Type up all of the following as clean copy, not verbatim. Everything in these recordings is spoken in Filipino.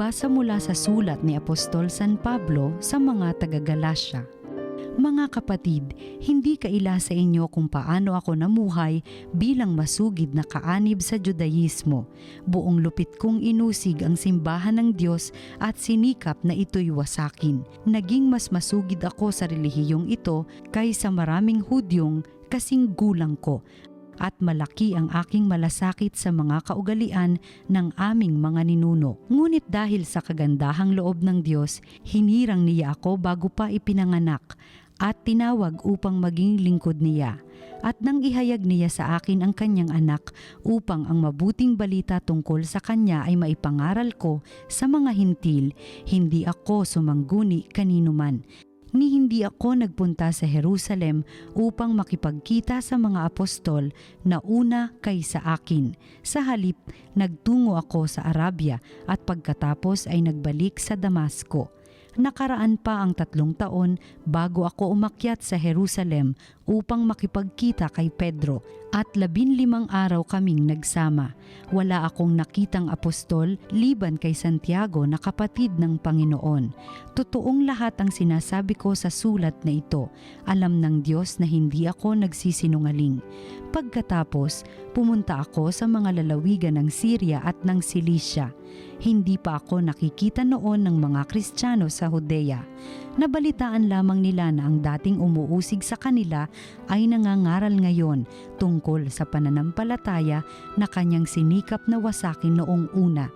Pagbasa mula sa sulat ni Apostol San Pablo sa mga taga-Galasya. Mga kapatid, hindi kaila sa inyo kung paano ako namuhay bilang masugid na kaanib sa Judaismo. Buong lupit kong inusig ang simbahan ng Diyos at sinikap na ito'y wasakin. Naging mas masugid ako sa relihiyong ito kaysa maraming Hudyong kasing gulang ko. At malaki ang aking malasakit sa mga kaugalian ng aming mga ninuno. Ngunit dahil sa kagandahang loob ng Diyos, hinirang niya ako bago pa ipinanganak at tinawag upang maging lingkod niya. At nang ihayag niya sa akin ang kanyang anak upang ang mabuting balita tungkol sa kanya ay maipangaral ko sa mga hintil, hindi ako sumangguni kanino man. Ni hindi ako nagpunta sa Jerusalem upang makipagkita sa mga apostol na una kaysa akin. Sa halip, nagtungo ako sa Arabia at pagkatapos ay nagbalik sa Damasco. Nakaraan pa ang 3 taon bago ako umakyat sa Jerusalem upang makipagkita kay Pedro at 15 araw kaming nagsama. Wala akong nakitang apostol liban kay Santiago na kapatid ng Panginoon. Totoong lahat ang sinasabi ko sa sulat na ito. Alam ng Diyos na hindi ako nagsisinungaling. Pagkatapos, pumunta ako sa mga lalawigan ng Syria at ng Cilicia. Hindi pa ako nakikita noon ng mga Kristiyano sa Judea. Nabalitaan lamang nila na ang dating umuusig sa kanila ay nangangaral ngayon tungkol sa pananampalataya na kanyang sinikap na wasakin noong una.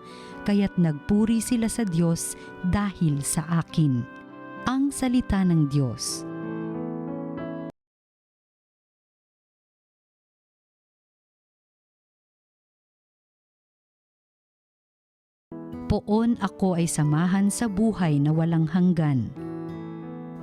Kaya't nagpuri sila sa Diyos dahil sa akin. Ang salita ng Diyos. Poon ako ay samahan sa buhay na walang hanggan.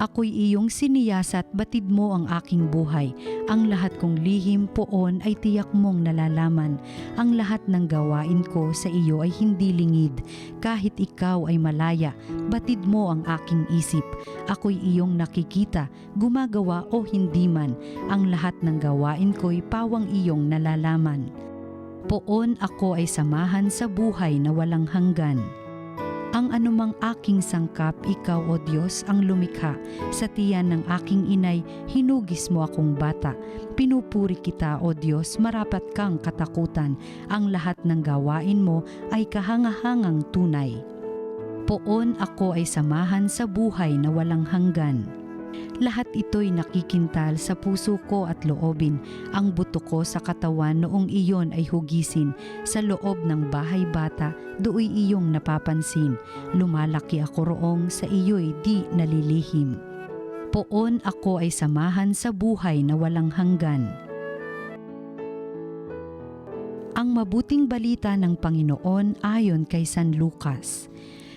Ako'y iyong siniyasat, batid mo ang aking buhay. Ang lahat kong lihim poon ay tiyak mong nalalaman. Ang lahat ng gawain ko sa iyo ay hindi lingid. Kahit ikaw ay malaya, batid mo ang aking isip. Ako'y iyong nakikita, gumagawa o hindi man. Ang lahat ng gawain ko'y pawang iyong nalalaman. Poon ako ay samahan sa buhay na walang hanggan. Ang anumang aking sangkap, ikaw o Diyos ang lumikha. Sa tiyan ng aking inay, hinugis mo akong bata. Pinupuri kita o Diyos, marapat kang katakutan. Ang lahat ng gawain mo ay kahangahangang tunay. Poon ako ay samahan sa buhay na walang hanggan. Lahat ito'y nakikintal sa puso ko at loobin. Ang buto ko sa katawan noong iyon ay hugisin. Sa loob ng bahay bata, dooy iyong napapansin. Lumalaki ako roong sa iyo'y di nalilihim. Poon ako ay samahan sa buhay na walang hanggan. Ang mabuting balita ng Panginoon ayon kay San Lucas.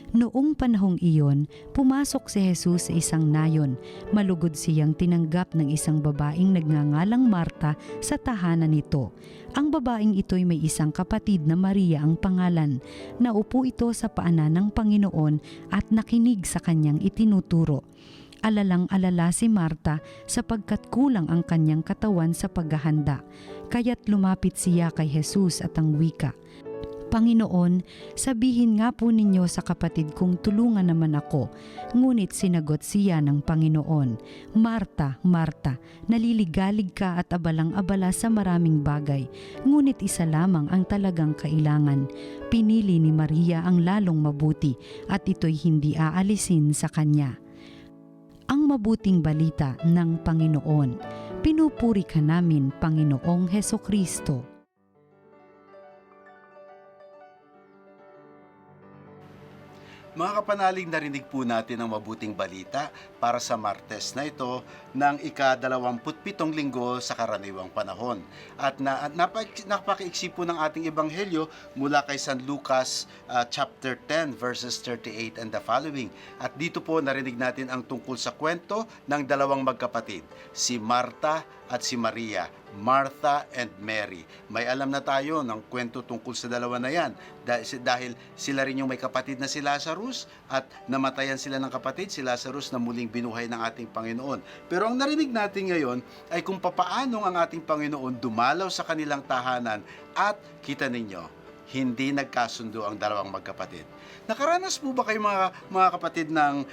Noong panahong iyon, pumasok si Jesus sa isang nayon. Malugod siyang tinanggap ng isang babaeng nagngangalang Marta sa tahanan nito. Ang babaeng ito'y may isang kapatid na Maria ang pangalan. Naupo ito sa paanan ng Panginoon at nakinig sa kanyang itinuturo. Alalang-alala si Marta sapagkat kulang ang kanyang katawan sa paghahanda. Kaya't lumapit siya kay Jesus at ang wika, Panginoon, sabihin nga po ninyo sa kapatid kong tulungan naman ako. Ngunit sinagot siya ng Panginoon, Marta, Marta, naliligalig ka at abalang-abala sa maraming bagay, ngunit isa lamang ang talagang kailangan. Pinili ni Maria ang lalong mabuti at ito'y hindi aalisin sa kanya. Ang mabuting balita ng Panginoon. Pinupuri ka namin, Panginoong Hesukristo. Mga kapanalig, narinig po natin ang mabuting balita para sa Martes na ito ng ika-27 linggo sa karaniwang panahon. At napakiiksi po ng ating ebanghelyo mula kay San Lucas chapter 10 verses 38 and the following. At dito po narinig natin ang tungkol sa kwento ng dalawang magkapatid, si Marta at si Maria, Martha and Mary. May alam na tayo ng kwento tungkol sa dalawa na yan dahil sila rin yung may kapatid na si Lazarus at namatayan sila ng kapatid, si Lazarus na muling binuhay ng ating Panginoon. Pero ang narinig natin ngayon ay kung papaano ang ating Panginoon dumalaw sa kanilang tahanan at kita ninyo, hindi nagkasundo ang dalawang magkapatid. Nakaranas po ba kayo mga kapatid ng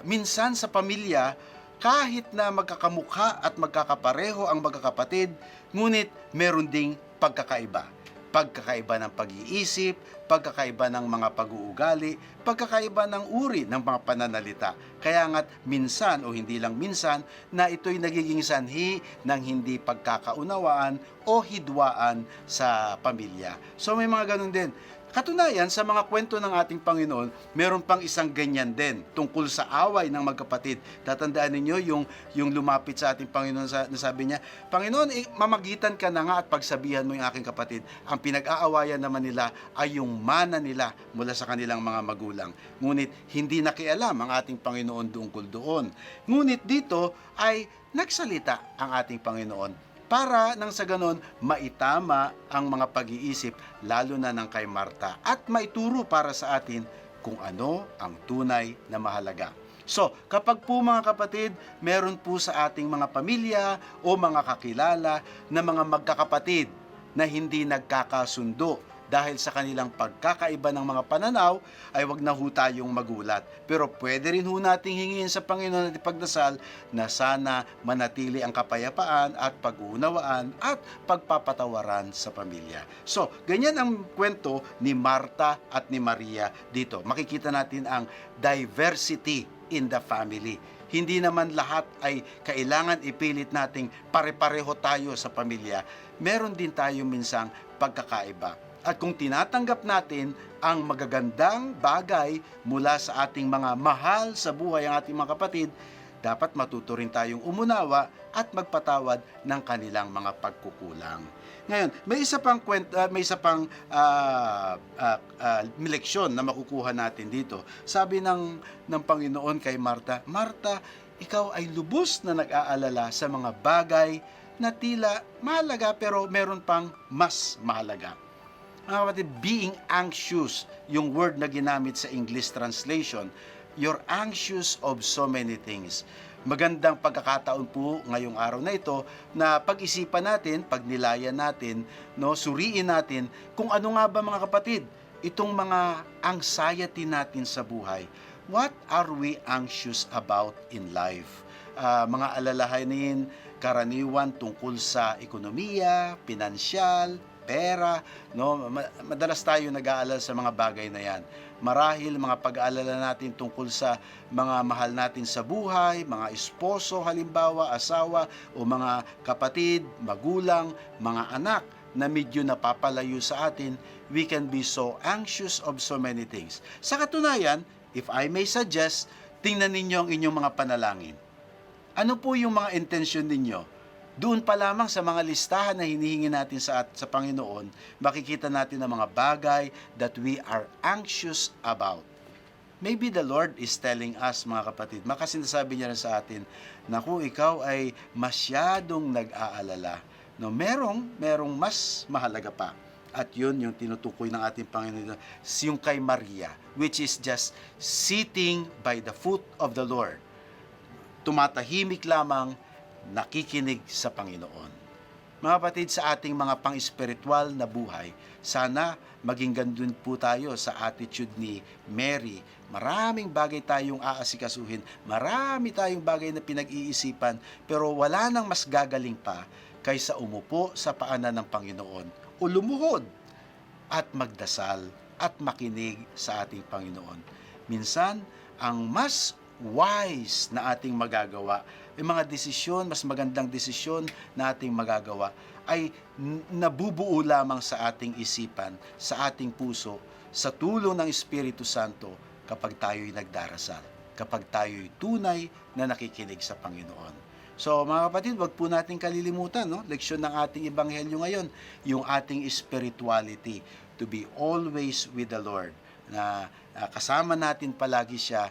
minsan sa pamilya, kahit na magkakamukha at magkakapareho ang magkakapatid, ngunit meron ding pagkakaiba. Pagkakaiba ng pag-iisip, pagkakaiba ng mga pag-uugali, pagkakaiba ng uri ng mga pananalita. Kaya nga't minsan o hindi lang minsan na ito'y nagiging sanhi ng hindi pagkakaunawaan o hidwaan sa pamilya. So may mga ganun din. Katunayan, sa mga kwento ng ating Panginoon, meron pang isang ganyan din tungkol sa away ng magkapatid. Tatandaan ninyo yung lumapit sa ating Panginoon na sabi niya, Panginoon, mamagitan ka na nga at pagsabihan mo yung aking kapatid. Ang pinag-aawayan naman nila ay yung mana nila mula sa kanilang mga magulang. Ngunit hindi nakialam ang ating Panginoon tungkol doon. Ngunit dito ay nagsalita ang ating Panginoon para nang sa ganon maitama ang mga pag-iisip lalo na ng kay Marta at maituro para sa atin kung ano ang tunay na mahalaga. So, kapag po mga kapatid, meron po sa ating mga pamilya o mga kakilala na mga magkakapatid na hindi nagkakasundo dahil sa kanilang pagkakaiba ng mga pananaw, ay wag na ho tayong magulat. Pero pwede rin ho nating hingin sa Panginoon at ipagdasal na sana manatili ang kapayapaan at pag-uunawaan at pagpapatawaran sa pamilya. So, ganyan ang kwento ni Marta at ni Maria dito. Makikita natin ang diversity in the family. Hindi naman lahat ay kailangan ipilit nating pare-pareho tayo sa pamilya. Meron din tayo minsang pagkakaiba. At kung tinatanggap natin ang magagandang bagay mula sa ating mga mahal sa buhay ang ating mga kapatid, dapat matuto rin tayong umunawa at magpatawad ng kanilang mga pagkukulang. Ngayon, may isa pang leksyon na makukuha natin dito. Sabi ng Panginoon kay Marta, Marta, ikaw ay lubos na nag-aalala sa mga bagay na tila mahalaga pero meron pang mas mahalaga. Mga kapatid, being anxious, yung word na ginamit sa English translation, you're anxious of so many things. Magandang pagkakataon po ngayong araw na ito na pag-isipan natin, pagnilayan natin, suriin natin kung ano nga ba mga kapatid, itong mga anxiety natin sa buhay. What are we anxious about in life? Mga alalahanin, karaniwan tungkol sa ekonomiya, pinansyal, pera, madalas tayo nag-aalala sa mga bagay na yan. Marahil mga pag-aalala natin tungkol sa mga mahal natin sa buhay, mga esposo halimbawa, asawa o mga kapatid, magulang, mga anak na medyo napapalayo sa atin, we can be so anxious of so many things. Sa katunayan, if I may suggest, tingnan ninyo ang inyong mga panalangin. Ano po yung mga intensyon ninyo? Doon pa lamang sa mga listahan na hinihingi natin sa Panginoon, makikita natin ang mga bagay that we are anxious about. Maybe the Lord is telling us, mga kapatid, makasinasabi niya rin sa atin, naku, ikaw ay masyadong nag-aalala. Merong mas mahalaga pa. At yun yung tinutukoy ng ating Panginoon, yung kay Maria, which is just sitting by the foot of the Lord. Tumatahimik lamang, nakikinig sa Panginoon. Mga kapatid, sa ating mga pang-espiritual na buhay, sana maging gandun po tayo sa attitude ni Mary. Maraming bagay tayong aasikasuhin, marami tayong bagay na pinag-iisipan, pero wala nang mas gagaling pa kaysa umupo sa paanan ng Panginoon o lumuhod at magdasal at makinig sa ating Panginoon. Minsan, ang mas wise na ating magagawa, yung mga desisyon, mas magandang desisyon na ating magagawa ay nabubuo lamang sa ating isipan, sa ating puso, sa tulong ng Espiritu Santo kapag tayo'y nagdarasal, kapag tayo'y tunay na nakikinig sa Panginoon. So mga kapatid, wag po natin kalilimutan, leksyon ng ating Ebanghelyo ngayon, yung ating spirituality, to be always with the Lord, na kasama natin palagi siya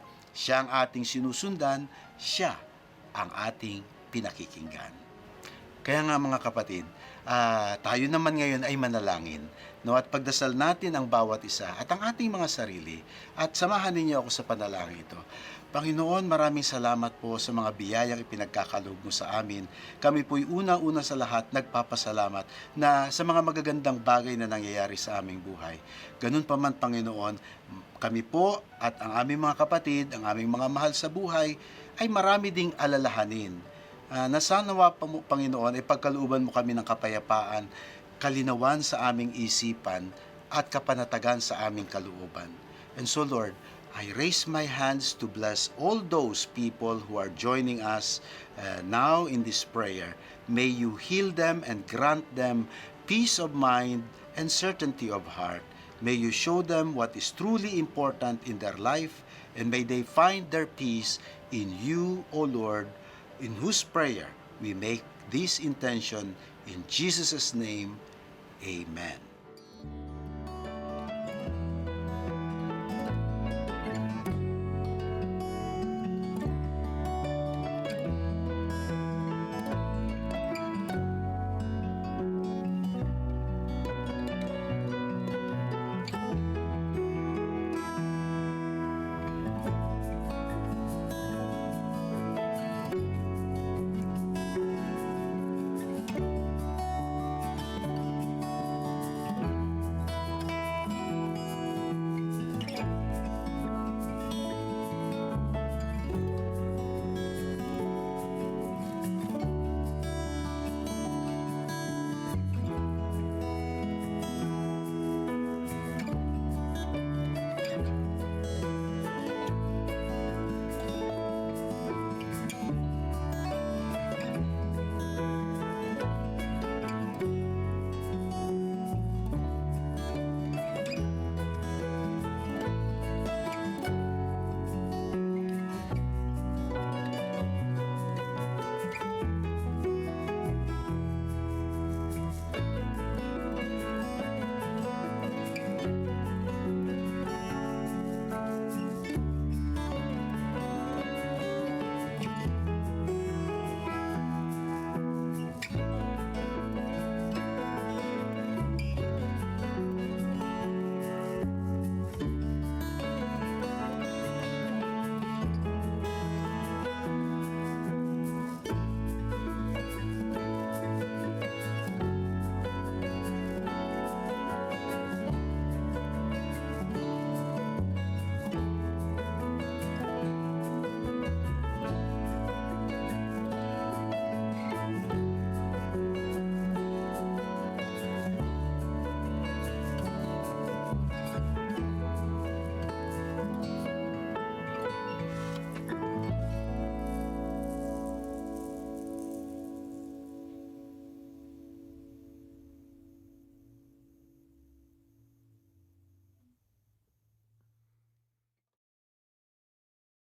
ang ating sinusundan, siya ang ating pinakikinggan. Kaya nga mga kapatid, tayo naman ngayon ay manalangin, at pagdasal natin ang bawat isa at ang ating mga sarili, at samahan ninyo ako sa panalangin ito. Panginoon, maraming salamat po sa mga biyayang ipinagkakaloob mo sa amin. Kami po'y una-una sa lahat nagpapasalamat na sa mga magagandang bagay na nangyayari sa aming buhay. Ganun pa man, Panginoon, kami po at ang aming mga kapatid, ang aming mga mahal sa buhay, ay marami ding alalahanin. Na sanawa pa mo, Panginoon, ay pagkalooban mo kami ng kapayapaan, kalinawan sa aming isipan, at kapanatagan sa aming kalooban. And so, Lord, I raise my hands to bless all those people who are joining us now in this prayer. May you heal them and grant them peace of mind and certainty of heart. May you show them what is truly important in their life, and may they find their peace in you, O Lord, in whose prayer we make this intention in Jesus' name. Amen.